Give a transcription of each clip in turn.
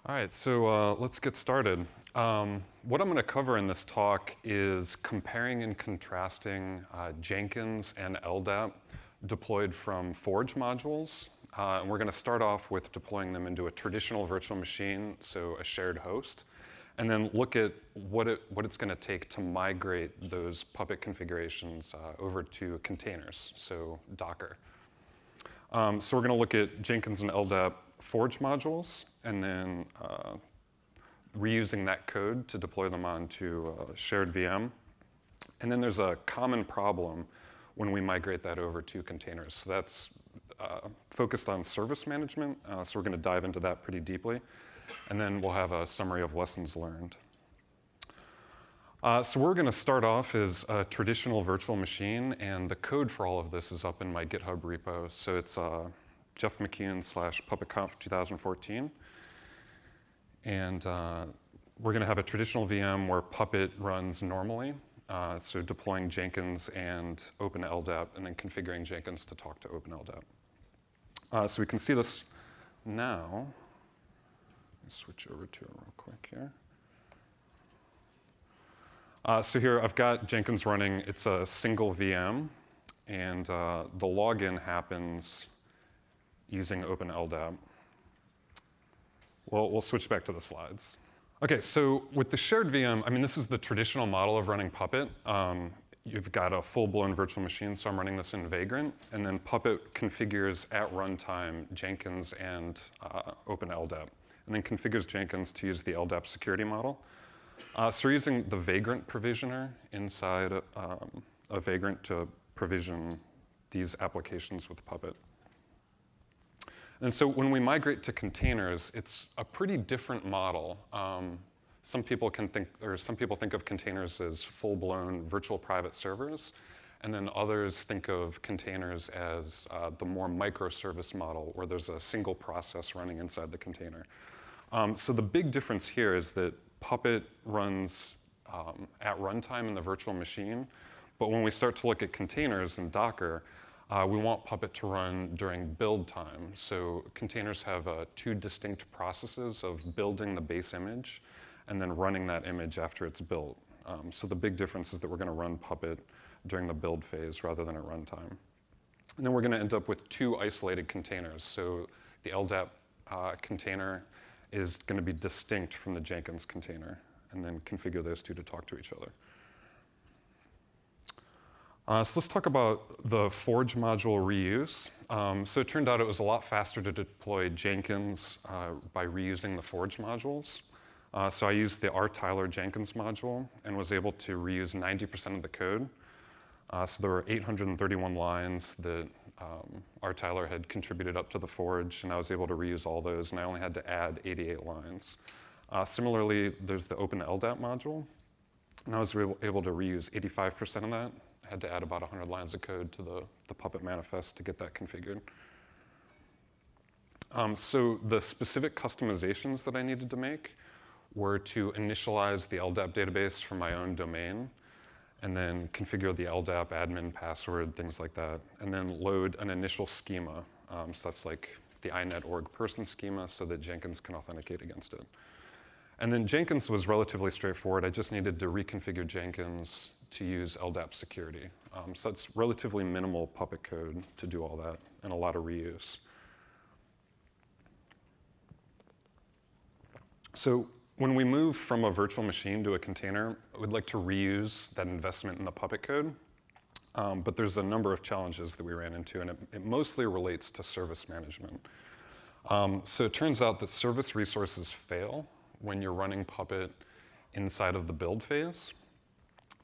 All right, so let's get started. What I'm going to cover in this talk is comparing and contrasting Jenkins and LDAP deployed from Forge modules. And we're going to start off with deploying them into a traditional virtual machine, so a shared host, and then look at what it's going to take to migrate those Puppet configurations over to containers, so Docker. So we're going to look at Jenkins and LDAP Forge modules, and then reusing that code to deploy them onto a shared VM. And then there's a common problem when we migrate that over to containers. So that's focused on service management, so we're going to dive into that pretty deeply. And then we'll have a summary of lessons learned. So we're going to start off as a traditional virtual machine, and the code for all of this is up in my GitHub repo. So it's Jeff McCune / PuppetConf 2014. And we're going to have a traditional VM where Puppet runs normally, so deploying Jenkins and OpenLDAP, and then configuring Jenkins to talk to OpenLDAP. So we can see this now. Let me switch over to it real quick here. So here I've got Jenkins running. It's a single VM, and the login happens using OpenLDAP. Well, we'll switch back to the slides. OK, so with the shared VM, I mean, this is the traditional model of running Puppet. You've got a full-blown virtual machine, so I'm running this in Vagrant. And then Puppet configures at runtime Jenkins and OpenLDAP, and then configures Jenkins to use the LDAP security model. So we're using the Vagrant provisioner inside a Vagrant to provision these applications with Puppet. And so when we migrate to containers, it's a pretty different model. Some people think of containers as full-blown virtual private servers, and then others think of containers as the more microservice model, where there's a single process running inside the container. So the big difference here is that Puppet runs at runtime in the virtual machine, but when we start to look at containers in Docker, we want Puppet to run during build time. So containers have two distinct processes of building the base image and then running that image after it's built. So the big difference is that we're going to run Puppet during the build phase rather than at runtime. And then we're going to end up with two isolated containers. So the LDAP container is going to be distinct from the Jenkins container, and then configure those two to talk to each other. So let's talk about the Forge module reuse. So it turned out it was a lot faster to deploy Jenkins by reusing the Forge modules. So I used the rtyler Jenkins module and was able to reuse 90% of the code. So there were 831 lines that rtyler had contributed up to the Forge, and I was able to reuse all those, and I only had to add 88 lines. Similarly, there's the OpenLDAP module, and I was able to reuse 85% of that. I had to add about 100 lines of code to the Puppet manifest to get that configured. So the specific customizations that I needed to make were to initialize the LDAP database from my own domain, and then configure the LDAP admin password, things like that, and then load an initial schema. So that's like the inet.org person schema so that Jenkins can authenticate against it. And then Jenkins was relatively straightforward. I just needed to reconfigure Jenkins to use LDAP security. So it's relatively minimal Puppet code to do all that, and a lot of reuse. So when we move from a virtual machine to a container, we'd like to reuse that investment in the Puppet code. But there's a number of challenges that we ran into, and it mostly relates to service management. So it turns out that service resources fail when you're running Puppet inside of the build phase.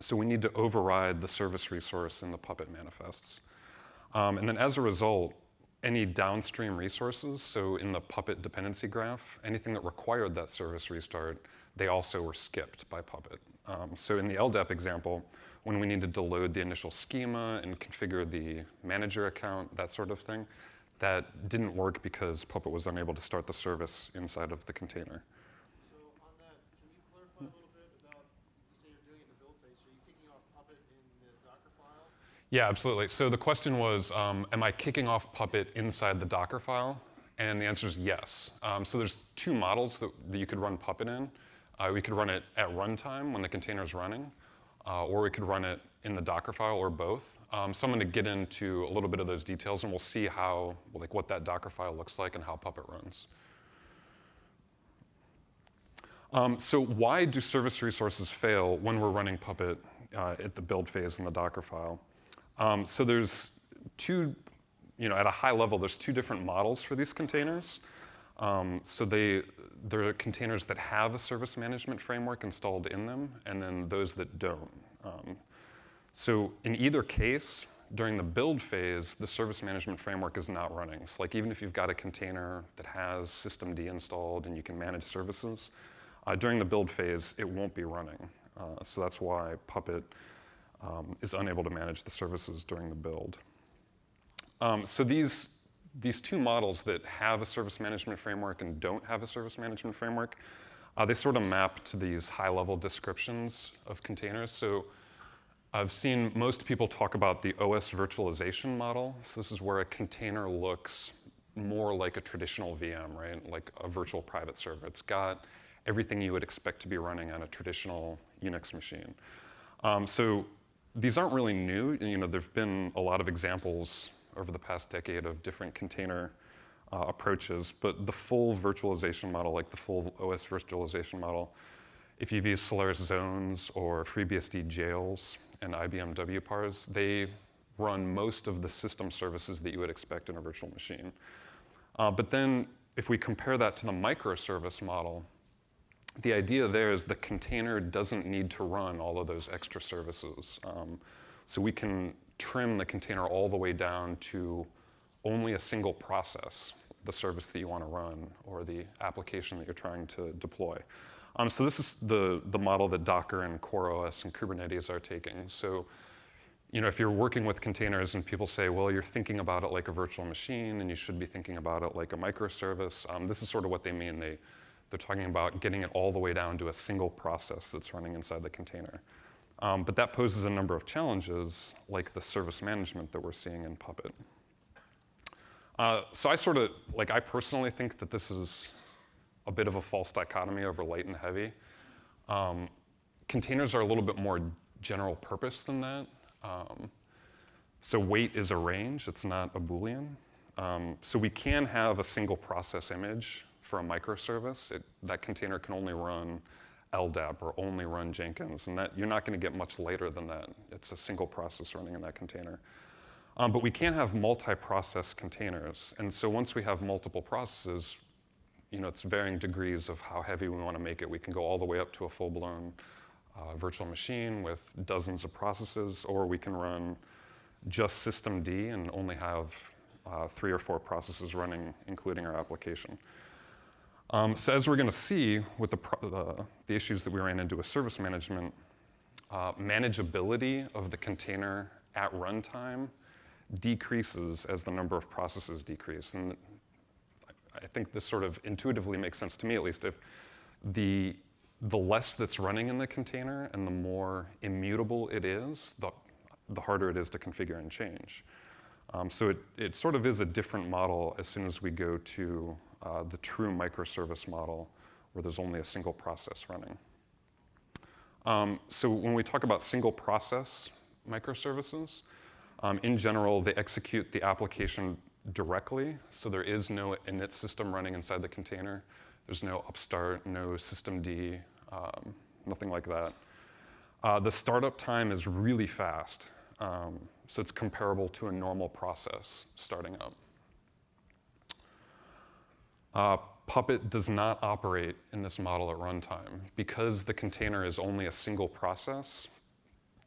So we need to override the service resource in the Puppet manifests. And then as a result, any downstream resources, so in the Puppet dependency graph, anything that required that service restart, they also were skipped by Puppet. So in the LDAP example, when we needed to load the initial schema and configure the manager account, that sort of thing, that didn't work because Puppet was unable to start the service inside of the container. So on that, can you clarify a little bit about, you say you're doing it in the build phase, so are you kicking off Puppet in the Dockerfile? Yeah, absolutely. So the question was, am I kicking off Puppet inside the Dockerfile? And the answer is yes. So there's two models that you could run Puppet in. We could run it at runtime when the container is running, or we could run it in the Dockerfile, or both. So I'm going to get into a little bit of those details, and we'll see how, like, what that Dockerfile looks like and how Puppet runs. So why do service resources fail when we're running Puppet at the build phase in the Dockerfile? So there's two, at a high level, there's two different models for these containers. So there are containers that have a service management framework installed in them, and then those that don't. So in either case, during the build phase, the service management framework is not running. So like even if you've got a container that has systemd installed and you can manage services, during the build phase, it won't be running. So that's why Puppet is unable to manage the services during the build. So these two models that have a service management framework and don't have a service management framework, they sort of map to these high-level descriptions of containers. So I've seen most people talk about the OS virtualization model. So this is where a container looks more like a traditional VM, right? Like a virtual private server. It's got everything you would expect to be running on a traditional Unix machine. So these aren't really new. There've been a lot of examples over the past decade of different container approaches, but the full virtualization model, like the full OS virtualization model, if you've used Solaris Zones or FreeBSD jails and IBM WPARs, they run most of the system services that you would expect in a virtual machine. But then if we compare that to the microservice model, the idea there is the container doesn't need to run all of those extra services. So we can trim the container all the way down to only a single process, the service that you want to run or the application that you're trying to deploy. So this is the model that Docker and CoreOS and Kubernetes are taking. So if you're working with containers and people say, well, you're thinking about it like a virtual machine and you should be thinking about it like a microservice, this is sort of what they mean. They're talking about getting it all the way down to a single process that's running inside the container. But that poses a number of challenges, like the service management that we're seeing in Puppet. So I personally think that this is a bit of a false dichotomy over light and heavy. Containers are a little bit more general purpose than that. So weight is a range, it's not a boolean. So we can have a single process image for a microservice. That container can only run LDAP or only run Jenkins, and that you're not going to get much later than that. It's a single process running in that container. But we can have multi-process containers, and so once we have multiple processes, it's varying degrees of how heavy we want to make it. We can go all the way up to a full-blown virtual machine with dozens of processes, or we can run just systemd and only have 3 or 4 processes running, including our application. So as we're going to see with the issues that we ran into with service management, manageability of the container at runtime decreases as the number of processes decrease. And I think this sort of intuitively makes sense to me, at least. If the less that's running in the container and the more immutable it is, the harder it is to configure and change. So it sort of is a different model as soon as we go to the true microservice model where there's only a single process running. So when we talk about single process microservices, in general, they execute the application directly. So there is no init system running inside the container. There's no upstart, no systemd, nothing like that. The startup time is really fast. So it's comparable to a normal process starting up. Puppet does not operate in this model at runtime. Because the container is only a single process,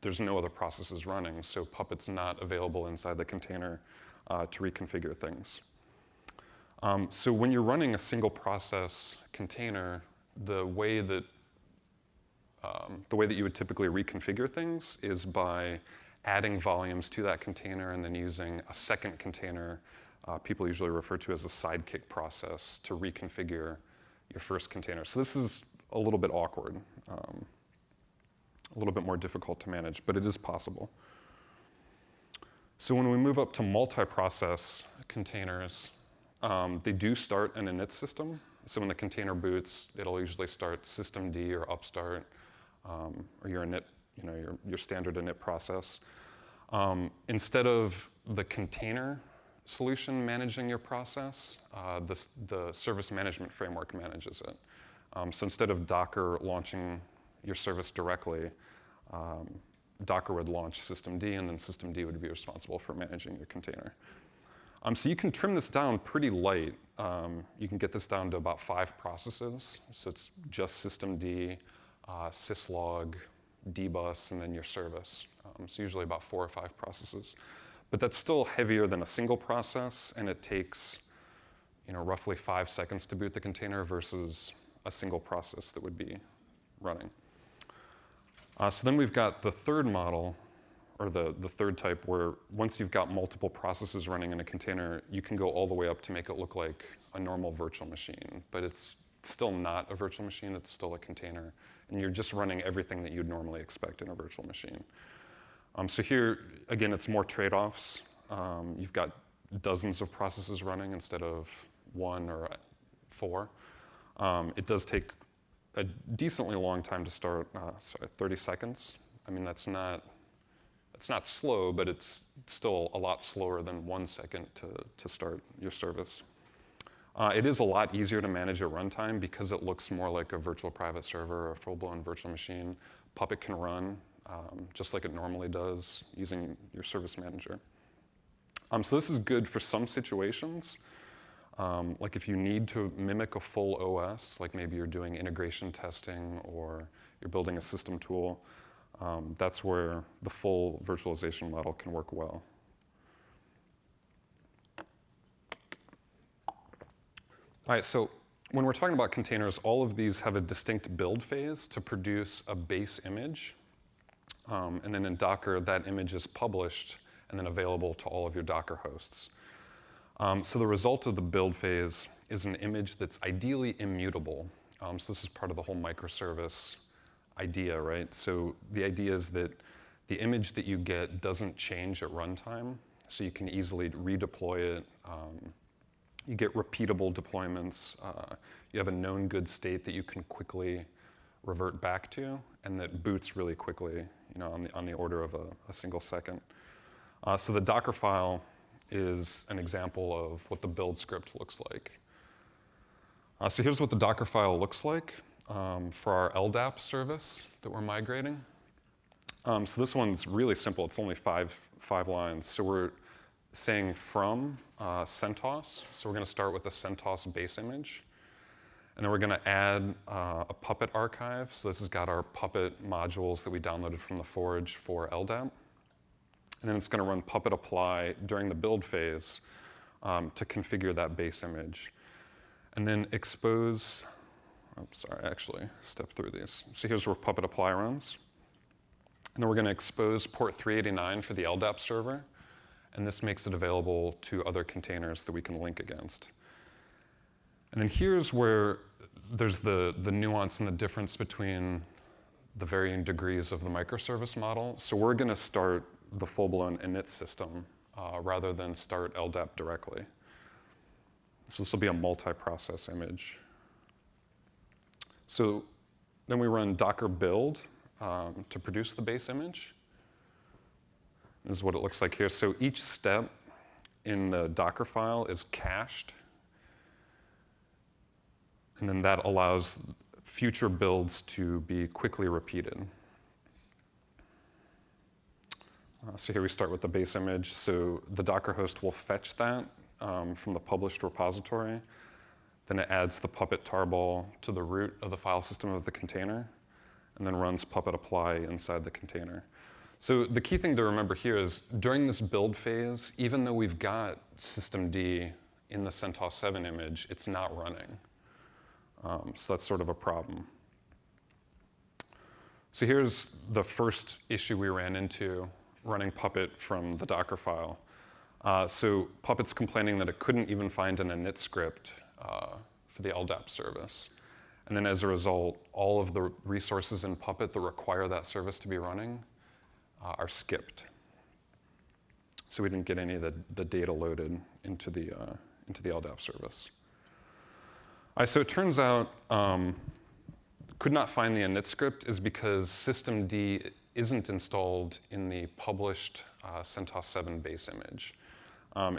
there's no other processes running, so Puppet's not available inside the container to reconfigure things. So when you're running a single process container, the way that you would typically reconfigure things is by adding volumes to that container and then using a second container people usually refer to as a sidekick process to reconfigure your first container. So this is a little bit awkward, a little bit more difficult to manage, but it is possible. So when we move up to multi-process containers, they do start an init system. So when the container boots, it'll usually start systemd or upstart, or your init, your standard init process. Instead of the container solution managing your process, the service management framework manages it. So instead of Docker launching your service directly, Docker would launch systemd, and then systemd would be responsible for managing your container. So you can trim this down pretty light. You can get this down to about 5 processes. So it's just systemd, syslog, dbus, and then your service. So usually about 4 or 5 processes. But that's still heavier than a single process, and it takes roughly 5 seconds to boot the container versus a single process that would be running. So then we've got the third model, or the third type, where once you've got multiple processes running in a container, you can go all the way up to make it look like a normal virtual machine. But it's still not a virtual machine, it's still a container. And you're just running everything that you'd normally expect in a virtual machine. So here, again, it's more trade-offs. You've got dozens of processes running instead of 1 or 4. It does take a decently long time to start, 30 seconds. I mean, that's not slow, but it's still a lot slower than 1 second to start your service. It is a lot easier to manage at runtime because it looks more like a virtual private server or a full-blown virtual machine. Puppet can run just like it normally does using your service manager. So this is good for some situations. Like if you need to mimic a full OS, like maybe you're doing integration testing or you're building a system tool, that's where the full virtualization model can work well. All right, so when we're talking about containers, all of these have a distinct build phase to produce a base image. And then in Docker, that image is published and then available to all of your Docker hosts. So the result of the build phase is an image that's ideally immutable. So this is part of the whole microservice idea, right? So the idea is that the image that you get doesn't change at runtime, so you can easily redeploy it. You get repeatable deployments. You have a known good state that you can quickly revert back to, and that boots really quickly, on the order of a single second. So the Dockerfile is an example of what the build script looks like. So here's what the Dockerfile looks like for our LDAP service that we're migrating. So this one's really simple. It's only five lines. So we're saying from CentOS. So we're going to start with a CentOS base image. And then we're going to add a Puppet archive. So this has got our Puppet modules that we downloaded from the Forge for LDAP. And then it's going to run Puppet apply during the build phase to configure that base image. And then expose, I actually stepped through these. So here's where Puppet apply runs. And then we're going to expose port 389 for the LDAP server. And this makes it available to other containers that we can link against. And then here's where there's the nuance and the difference between the varying degrees of the microservice model. So we're going to start the full-blown init system rather than start LDAP directly. So this will be a multi-process image. So then we run docker build to produce the base image. This is what it looks like here. So each step in the Dockerfile is cached. And then that allows future builds to be quickly repeated. So here we start with the base image. So the Docker host will fetch that from the published repository. Then it adds the Puppet tarball to the root of the file system of the container, and then runs Puppet apply inside the container. So the key thing to remember here is during this build phase, even though we've got systemd in the CentOS 7 image, it's not running. So that's sort of a problem. So here's the first issue we ran into running Puppet from the Dockerfile. So Puppet's complaining that it couldn't even find an init script for the LDAP service. And then as a result, all of the resources in Puppet that require that service to be running are skipped. So we didn't get any of the data loaded into the into the LDAP service. All right, so it turns out could not find the init script is because systemd isn't installed in the published CentOS 7 base image.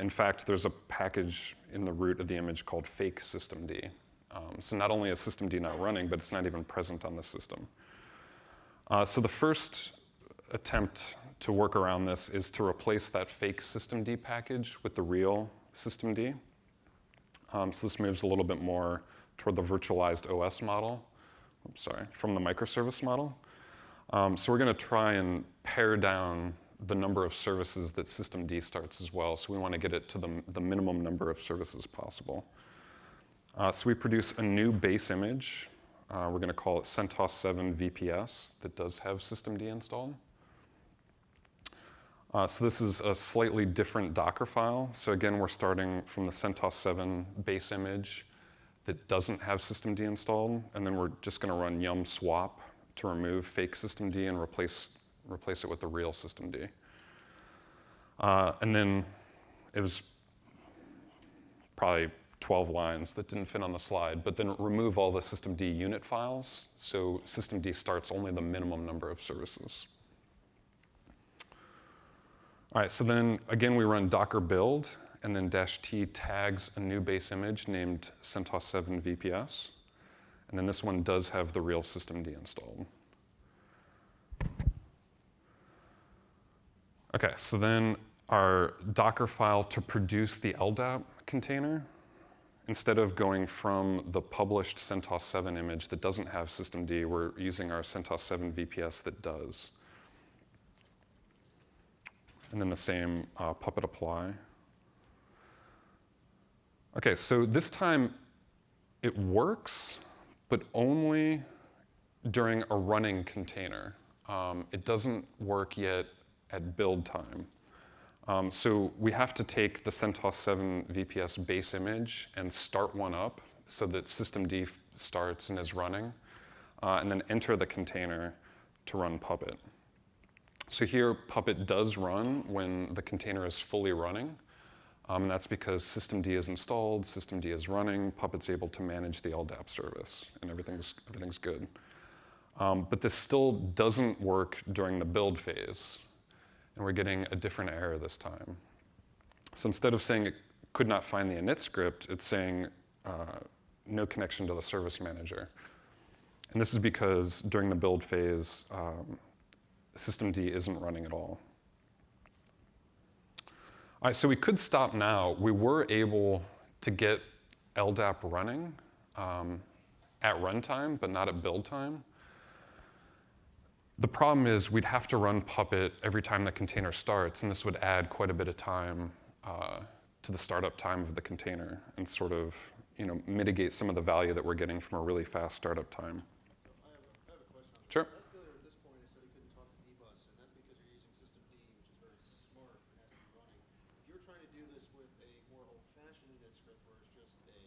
In fact, there's a package in the root of the image called fakesystemd. So not only is systemd not running, but it's not even present on the system. So the first attempt to work around this is to replace that fake systemd package with the real systemd. So this moves a little bit more toward the virtualized OS model. Oops, sorry, from the microservice model. So we're going to try and pare down the number of services that systemd starts as well. So we want to get it to the minimum number of services possible. So we produce a new base image. We're going to call it CentOS 7 VPS that does have systemd installed. So this is a slightly different Dockerfile. So again, we're starting from the CentOS 7 base image that doesn't have systemd installed, and then we're just going to run yum swap to remove fake systemd and replace it with the real systemd. And then it was probably 12 lines that didn't fit on the slide, but then remove all the systemd unit files, so systemd starts only the minimum number of services. All right, so then again we run docker build, and then -t tags a new base image named CentOS 7 VPS, and then this one does have the real systemd installed. Okay, so then our Dockerfile to produce the LDAP container, instead of going from the published CentOS 7 image that doesn't have systemd, we're using our CentOS 7 VPS that does. And then the same Puppet apply. Okay, so this time it works, but only during a running container. It doesn't work yet at build time. So we have to take the CentOS 7 VPS base image and start one up so that systemd starts and is running, and then enter the container to run Puppet. So here, Puppet does run when the container is fully running. And that's because systemd is installed, systemd is running, Puppet's able to manage the LDAP service, and everything's good. But this still doesn't work during the build phase. And we're getting a different error this time. So instead of saying it could not find the init script, it's saying no connection to the service manager. And this is because during the build phase, systemd isn't running at all. All right, so we could stop now. We were able to get LDAP running at runtime, but not at build time. The problem is we'd have to run Puppet every time the container starts, and this would add quite a bit of time to the startup time of the container and sort of mitigate some of the value that we're getting from a really fast startup time. I have a question on Sure. that. That failure at this point is that it couldn't talk to dbus, and that's because you're using systemd, which is very smart and has to be running. If you're trying to do this with a more old-fashioned init script where it's just a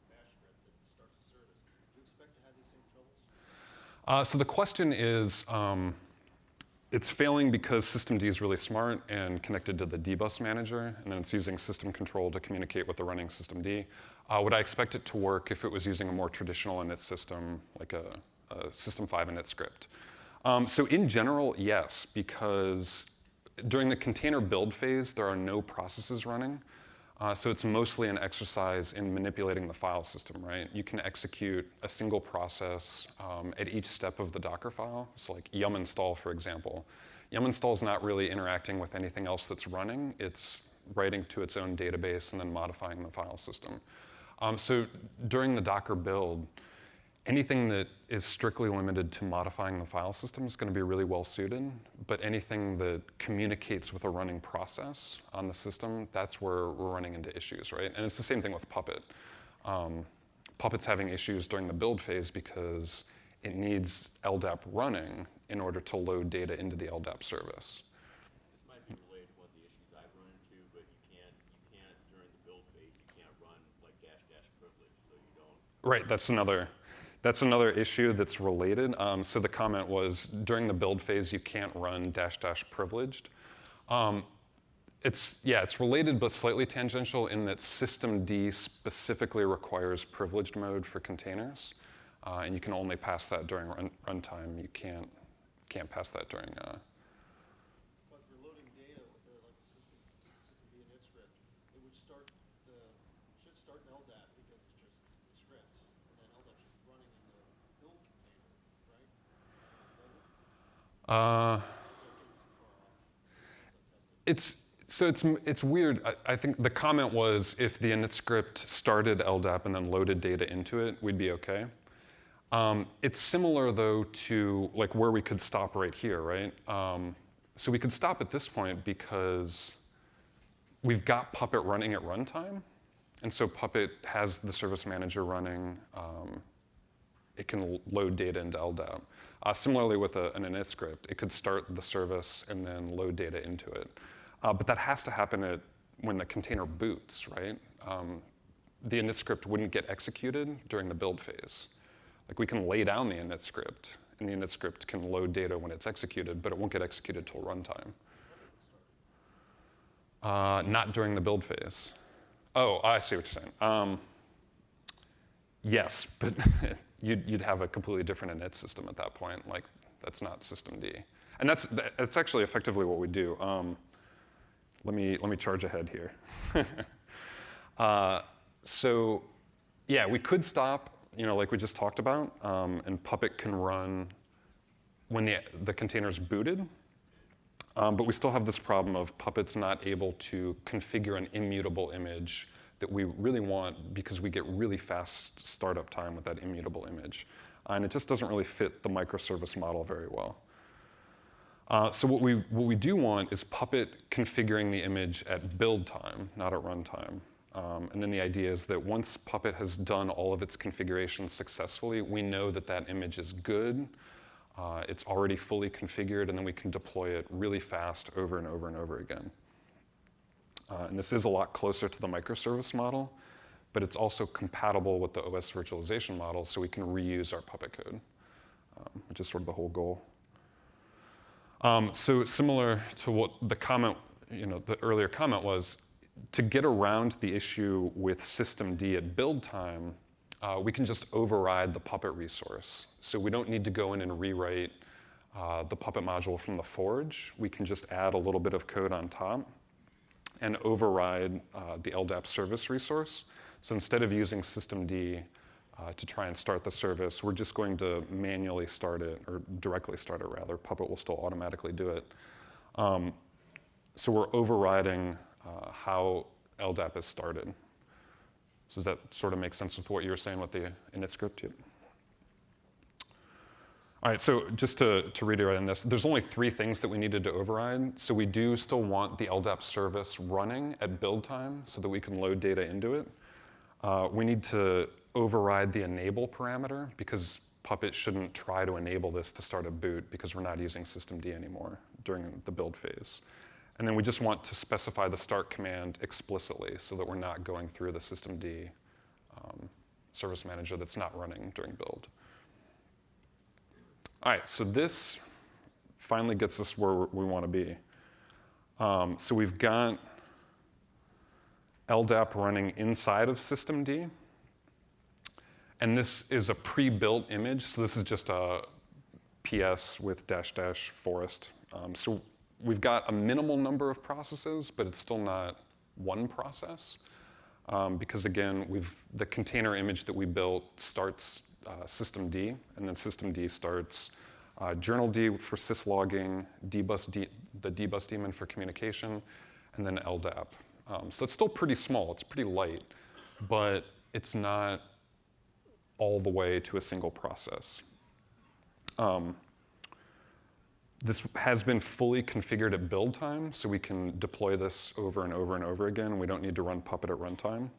bash script that starts a service, do you expect to have these same troubles? So the question is, it's failing because systemd is really smart and connected to the dbus manager, and then it's using system control to communicate with the running systemd. Would I expect it to work if it was using a more traditional init system, like a System 5 init script? So in general, yes, because during the container build phase, there are no processes running. So it's mostly an exercise in manipulating the file system, right? You can execute a single process at each step of the Dockerfile. So like yum install, for example. Yum install is not really interacting with anything else that's running. It's writing to its own database and then modifying the file system. So during the Docker build, anything that is strictly limited to modifying the file system is going to be really well suited, but anything that communicates with a running process on the system, that's where we're running into issues, right? And it's the same thing with Puppet. Puppet's having issues during the build phase because it needs LDAP running in order to load data into the LDAP service. This might be related to one of the issues I've run into, but you can't during the build phase, you can't run like -- privilege, so you don't. Right, that's another issue that's related. So the comment was, during the build phase, you can't run -- privileged. it's related but slightly tangential in that systemd specifically requires privileged mode for containers, and you can only pass that during runtime. You can't pass that during. But if you're loading data with like a systemd init script, it would should start in LDAP because it's just the scripts, and then LDAP should be running in the build container, right? It's weird. I think the comment was if the init script started LDAP and then loaded data into it, we'd be okay. It's similar though to like where we could stop right here, right? So we could stop at this point because we've got Puppet running at runtime, and so Puppet has the service manager running. It can load data into LDAP. Similarly with an init script, it could start the service and then load data into it. But that has to happen when the container boots, right? The init script wouldn't get executed during the build phase. Like we can lay down the init script, and the init script can load data when it's executed, but it won't get executed till runtime. Not during the build phase. Oh, I see what you're saying. Yes, but you'd have a completely different init system at that point. Like that's not systemd, and that's actually effectively what we do. Let me charge ahead here. So yeah, we could stop, like we just talked about, and Puppet can run when the container's booted. But we still have this problem of Puppet's not able to configure an immutable image that we really want because we get really fast startup time with that immutable image. And it just doesn't really fit the microservice model very well. So what we do want is Puppet configuring the image at build time, not at runtime. And then the idea is that once Puppet has done all of its configurations successfully, we know that that image is good. It's already fully configured, and then we can deploy it really fast over and over and over again. And this is a lot closer to the microservice model, but it's also compatible with the OS virtualization model, so we can reuse our Puppet code, which is sort of the whole goal. So similar to what the comment, the earlier comment was, to get around the issue with systemd at build time, we can just override the Puppet resource. So we don't need to go in and rewrite the Puppet module from the forge. We can just add a little bit of code on top and override the LDAP service resource. So instead of using systemd to try and start the service, we're just going to manually start it, or directly start it rather. Puppet will still automatically do it. So we're overriding how LDAP is started. So does that sort of make sense with what you were saying with the init script? Yep. All right, so just to reiterate on this, there's only 3 things that we needed to override. So we do still want the LDAP service running at build time so that we can load data into it. We need to override the enable parameter because Puppet shouldn't try to enable this to start a boot because we're not using systemd anymore during the build phase. And then we just want to specify the start command explicitly so that we're not going through the systemd service manager that's not running during build. All right, so this finally gets us where we want to be. So we've got LDAP running inside of systemd. And this is a pre-built image. So this is just a PS with -- forest. So we've got a minimal number of processes, but it's still not one process. Because again, the container image that we built starts systemd, and then systemd starts journald for syslogging, the dbus daemon for communication, and then LDAP. So it's still pretty small, it's pretty light, but it's not all the way to a single process. This has been fully configured at build time, so we can deploy this over and over and over again. We don't need to run Puppet at runtime.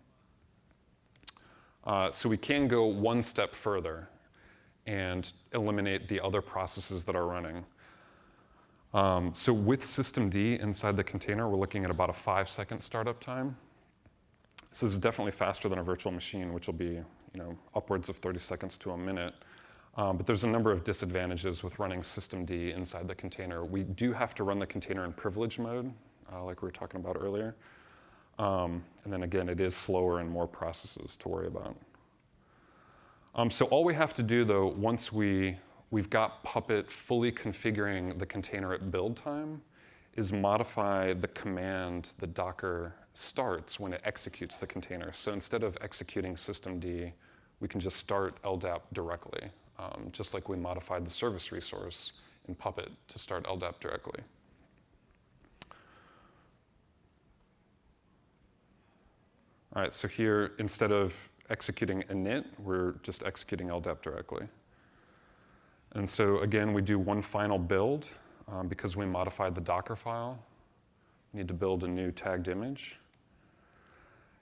So we can go one step further and eliminate the other processes that are running. So with systemd inside the container, we're looking at about a 5-second startup time. This is definitely faster than a virtual machine, which will be upwards of 30 seconds to a minute. But there's a number of disadvantages with running systemd inside the container. We do have to run the container in privilege mode. like we were talking about earlier. And then again, it is slower and more processes to worry about. So all we have to do, though, once we've got Puppet fully configuring the container at build time, is modify the command that Docker starts when it executes the container. So instead of executing systemd, we can just start LDAP directly, just like we modified the service resource in Puppet to start LDAP directly. All right, so here, instead of executing init, we're just executing LDAP directly. And so again, we do one final build because we modified the Dockerfile. We need to build a new tagged image.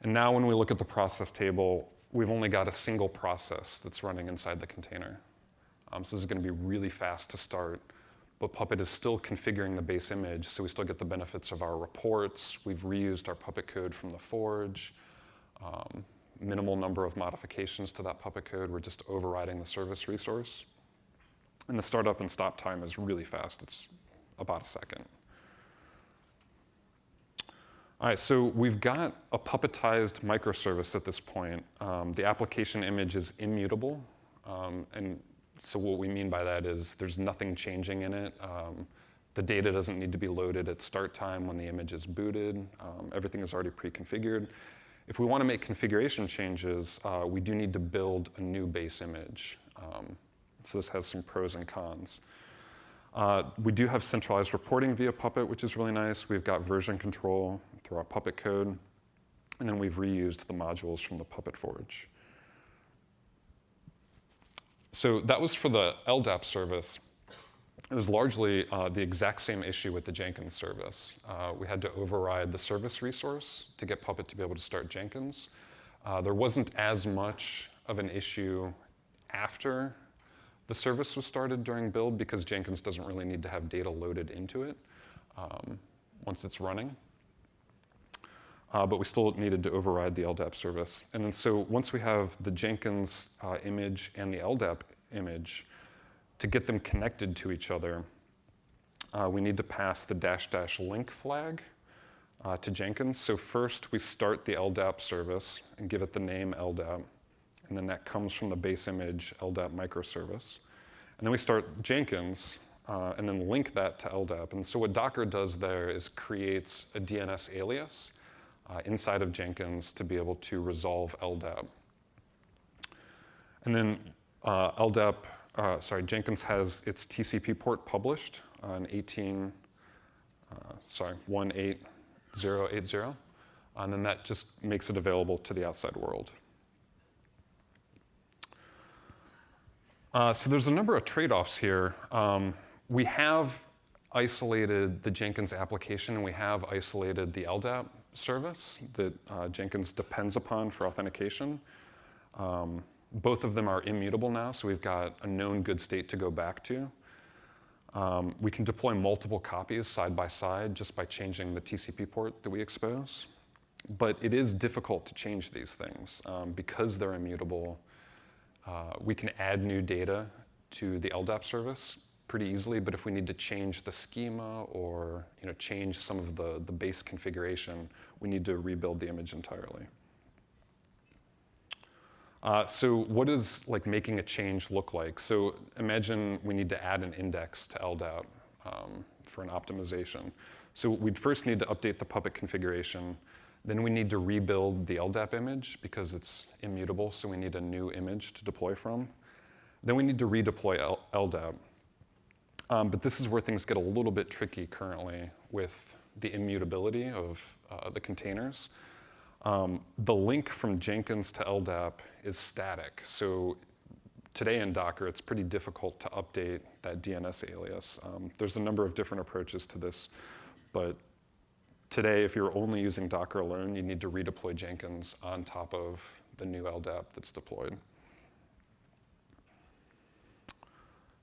And now when we look at the process table, we've only got a single process that's running inside the container. So this is going to be really fast to start. But Puppet is still configuring the base image, so we still get the benefits of our reports. We've reused our Puppet code from the Forge. Minimal number of modifications to that Puppet code. We're just overriding the service resource. And the startup and stop time is really fast. It's about a second. All right, so we've got a Puppetized microservice at this point. The application image is immutable. And so what we mean by that is there's nothing changing in it. The data doesn't need to be loaded at start time when the image is booted. Everything is already pre-configured. If we want to make configuration changes, we do need to build a new base image. So this has some pros and cons. We do have centralized reporting via Puppet, which is really nice. We've got version control through our Puppet code. And then we've reused the modules from the Puppet Forge. So that was for the LDAP service. It was largely the exact same issue with the Jenkins service. We had to override the service resource to get Puppet to be able to start Jenkins. There wasn't as much of an issue after the service was started during build because Jenkins doesn't really need to have data loaded into it once it's running. But we still needed to override the LDAP service. And then so once we have the Jenkins image and the LDAP image, to get them connected to each other, we need to pass the -- link flag to Jenkins. So first we start the LDAP service and give it the name LDAP. And then that comes from the base image LDAP microservice. And then we start Jenkins and then link that to LDAP. And so what Docker does there is creates a DNS alias inside of Jenkins to be able to resolve LDAP. And then Jenkins has its TCP port published on 18080, and then that just makes it available to the outside world. So there's a number of trade-offs here. We have isolated the Jenkins application, and we have isolated the LDAP service that Jenkins depends upon for authentication. Both of them are immutable now, so we've got a known good state to go back to. We can deploy multiple copies side by side just by changing the TCP port that we expose. But it is difficult to change these things. Because they're immutable, we can add new data to the LDAP service pretty easily, but if we need to change the schema or change some of the base configuration, we need to rebuild the image entirely. So what does making a change look like? So imagine we need to add an index to LDAP for an optimization. So we'd first need to update the Puppet configuration. Then we need to rebuild the LDAP image because it's immutable, so we need a new image to deploy from. Then we need to redeploy LDAP. But this is where things get a little bit tricky currently with the immutability of the containers. The link from Jenkins to LDAP is static. So today in Docker, it's pretty difficult to update that DNS alias. There's a number of different approaches to this. But today, if you're only using Docker alone, you need to redeploy Jenkins on top of the new LDAP that's deployed.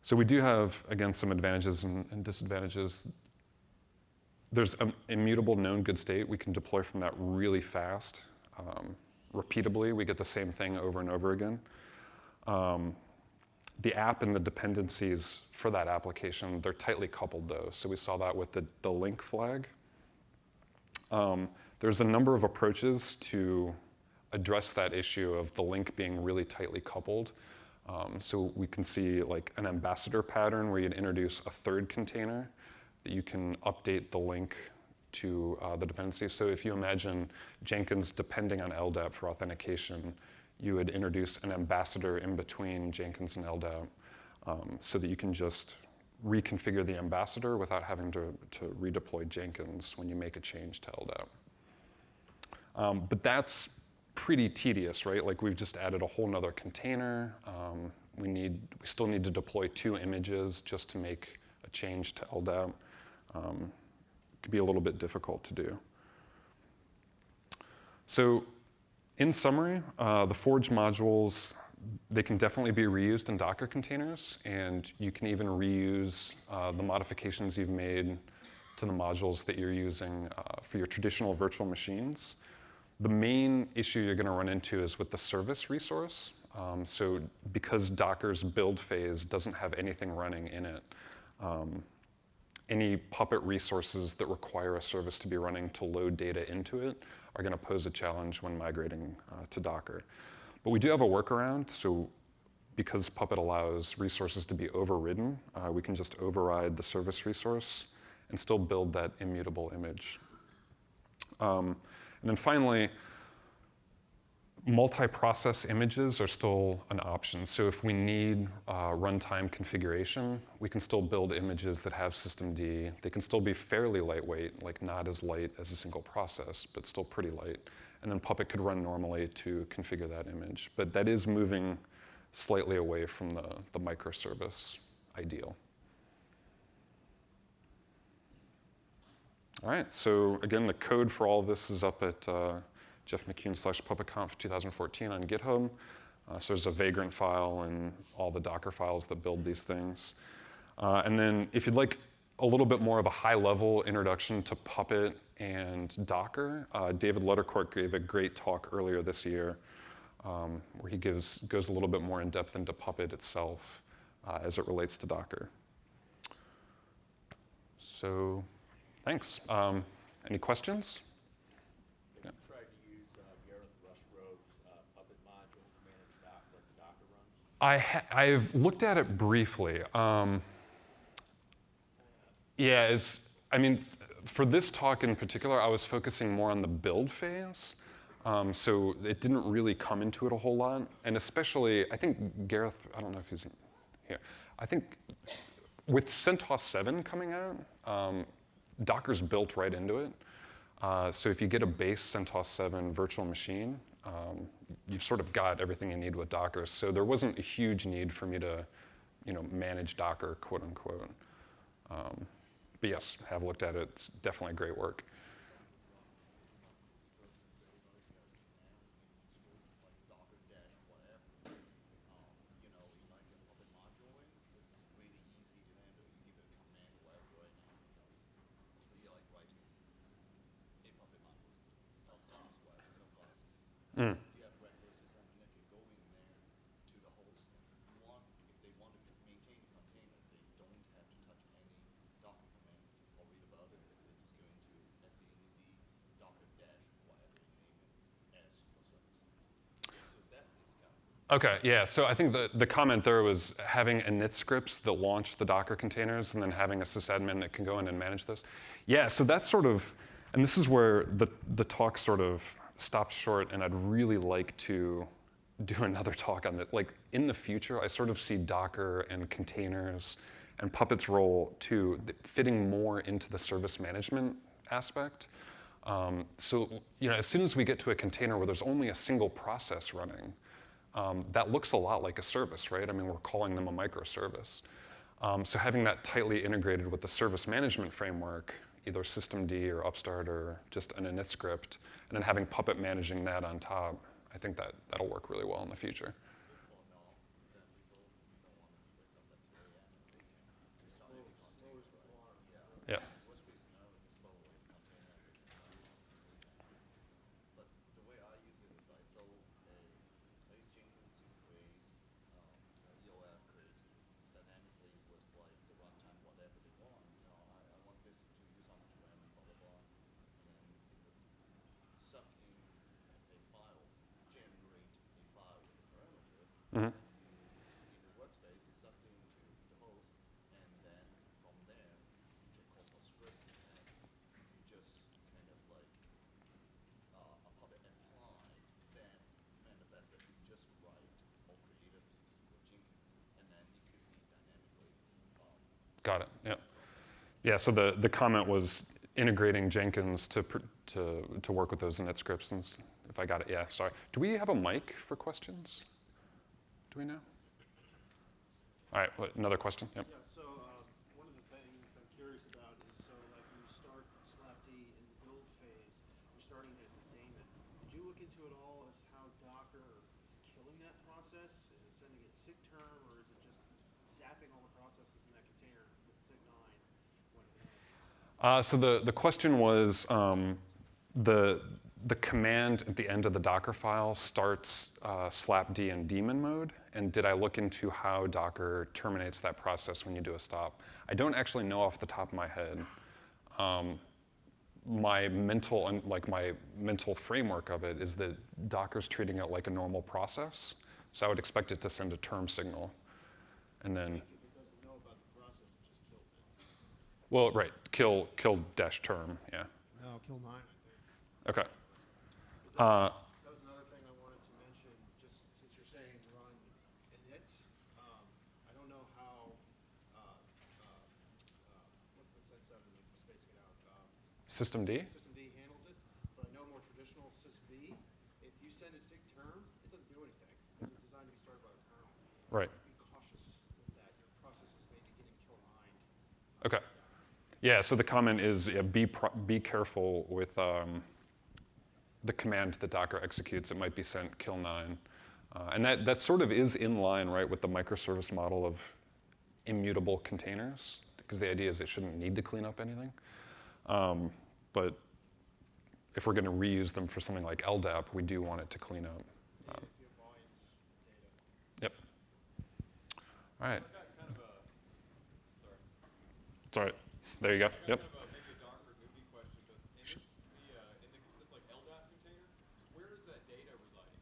So we do have, again, some advantages and disadvantages. There's an immutable known good state. We can deploy from that really fast. Repeatably, we get the same thing over and over again. The app and the dependencies for that application, they're tightly coupled, though. So we saw that with the link flag. There's a number of approaches to address that issue of the link being really tightly coupled. So we can see like an ambassador pattern where you'd introduce a third container that you can update the link to the dependency. So if you imagine Jenkins depending on LDAP for authentication, you would introduce an ambassador in between Jenkins and LDAP so that you can just reconfigure the ambassador without having to redeploy Jenkins when you make a change to LDAP. But that's pretty tedious, right? Like we've just added a whole nother container. We still need to deploy 2 images just to make a change to LDAP. It could be a little bit difficult to do. So in summary, the Forge modules, they can definitely be reused in Docker containers, and you can even reuse the modifications you've made to the modules that you're using for your traditional virtual machines. The main issue you're going to run into is with the service resource. So because Docker's build phase doesn't have anything running in it, any Puppet resources that require a service to be running to load data into it are going to pose a challenge when migrating to Docker. But we do have a workaround. So because Puppet allows resources to be overridden, we can just override the service resource and still build that immutable image. And then finally, multi-process images are still an option. So if we need runtime configuration, we can still build images that have systemd. They can still be fairly lightweight, like not as light as a single process, but still pretty light. And then Puppet could run normally to configure that image. But that is moving slightly away from the microservice ideal. All right, so again, the code for all of this is up at jeffmccune/PuppetConf 2014 on GitHub. So there's a Vagrant file and all the Docker files that build these things. And then if you'd like a little bit more of a high-level introduction to Puppet and Docker, David Lettercourt gave a great talk earlier this year where he goes a little bit more in depth into Puppet itself as it relates to Docker. So thanks. Any questions? Have you tried to use Gareth Rushgrove's Puppet module to manage what the Docker runs? I've looked at it briefly. Yeah, I mean, for this talk in particular, I was focusing more on the build phase. So it didn't really come into it a whole lot. And especially, I think Gareth, I don't know if he's here. I think with CentOS 7 coming out, Docker's built right into it. So if you get a base CentOS 7 virtual machine, you've sort of got everything you need with Docker. So there wasn't a huge need for me to, manage Docker, quote unquote. But yes, have looked at it. It's definitely great work. Mm. You have references and then can go in there to the host. If they want to maintain the container, they don't have to touch any Docker command or read about it. They're just going to, let's say, init Docker dash whatever you name it as your service. So that is kind of Okay, yeah. So I think the comment there was having init scripts that launch the Docker containers and then having a sysadmin that can go in and manage those. Yeah, so that's sort of, and this is where the talk sort of stopped short, and I'd really like to do another talk on that. Like in the future, I sort of see Docker and containers and Puppet's role too fitting more into the service management aspect. So as soon as we get to a container where there's only a single process running, that looks a lot like a service, right? I mean, we're calling them a microservice. So having that tightly integrated with the service management framework, either systemd or upstart or just an init script, and then having Puppet managing that on top, I think that'll work really well in the future. Yeah. But the way I use it is I throw I use Jenkins to create EOF create dynamically with like the runtime whatever they want. I want this to use how much RAM and blah blah blah. And then Got it. Yeah. Yeah. So the comment was integrating Jenkins to work with those init scripts. And if I got it, yeah. Sorry. Do we have a mic for questions? Do we know? All right. Another question. Yep. Yeah, so one of the things I'm curious about is, so like when you start slapd in the build phase, you're starting as a daemon. Did you look into it all as how Docker is killing that process? Is it sending it sig term, or is it just zapping all the processes in that container with sig9 when it ends? So the question was the command at the end of the Dockerfile starts slapd in daemon mode, and did I look into how Docker terminates that process when you do a stop? I don't actually know off the top of my head. My mental framework of it is that Docker's treating it like a normal process, so I would expect it to send a term signal, and then. If it doesn't know about the process, it just kills it. Well, right, kill dash term, yeah. No, kill 9, I think. Okay. That was another thing I wanted to mention, just since you're saying run init. I don't know how, what's the sense of it, spacing it out? Systemd? Systemd handles it, but I know more traditional systemd, if you send a sig term, it doesn't do anything, because it's designed to be started by the kernel. Right. Be cautious with that. Your processes may be getting kill 9. Okay. Yeah, so the comment is be careful with the command that Docker executes. It might be sent kill 9. And that sort of is in line, right, with the microservice model of immutable containers, because the idea is it shouldn't need to clean up anything. But if we're going to reuse them for something like LDAP, we do want it to clean up. Your volumes data. Yep. All right. I've got kind of a, sorry. It's all right. There you go. Yep. Kind of maybe a Docker movie question, but in this like LDAP container, where is that data residing?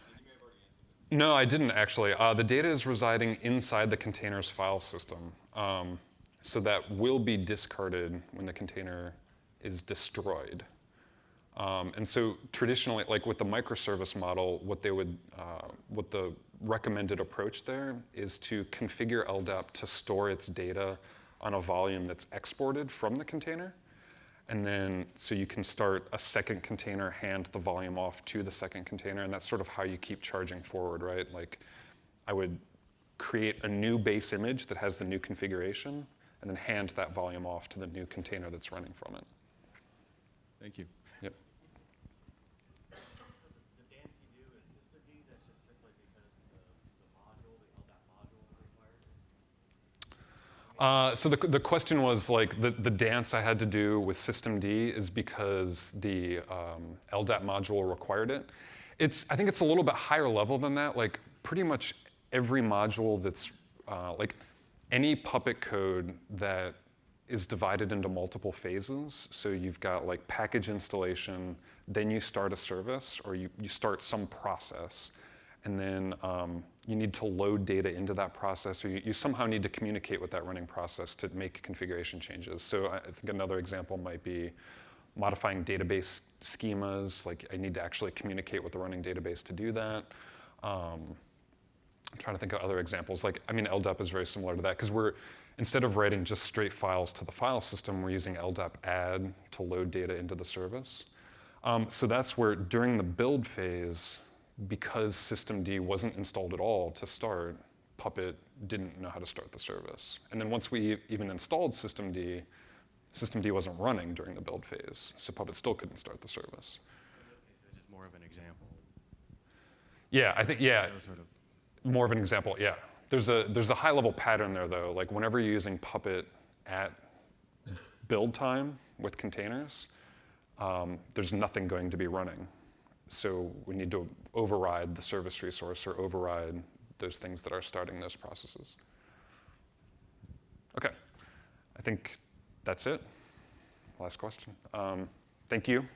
And you may have already answered this. No, I didn't actually. The data is residing inside the container's file system. So that will be discarded when the container is destroyed. And so traditionally, like with the microservice model, what the recommended approach there is to configure LDAP to store its data on a volume that's exported from the container. And then, so you can start a second container, hand the volume off to the second container, and that's sort of how you keep charging forward, right? Like, I would create a new base image that has the new configuration, and then hand that volume off to the new container that's running from it. Thank you. Yep. The dance you do is systemd, that's just simply because the module, the LDAP module required it? So the question was like the dance I had to do with systemd is because the LDAP module required it. I think it's a little bit higher level than that. Like pretty much every module that's like any Puppet code that is divided into multiple phases. So you've got like package installation, then you start a service, or you start some process, and then you need to load data into that process, or you somehow need to communicate with that running process to make configuration changes. So I think another example might be modifying database schemas. Like I need to actually communicate with the running database to do that. I'm trying to think of other examples. Like, I mean, LDAP is very similar to that, because instead of writing just straight files to the file system, we're using LDAP add to load data into the service. So that's where during the build phase, because systemd wasn't installed at all to start, Puppet didn't know how to start the service. And then once we even installed systemd wasn't running during the build phase, so Puppet still couldn't start the service. In this case, it's just more of an example. Yeah, I think, yeah, Sort of. more of an example, yeah. There's a high-level pattern there, though. Like whenever you're using Puppet at build time with containers, there's nothing going to be running. So we need to override the service resource or override those things that are starting those processes. OK, I think that's it. Last question. Thank you.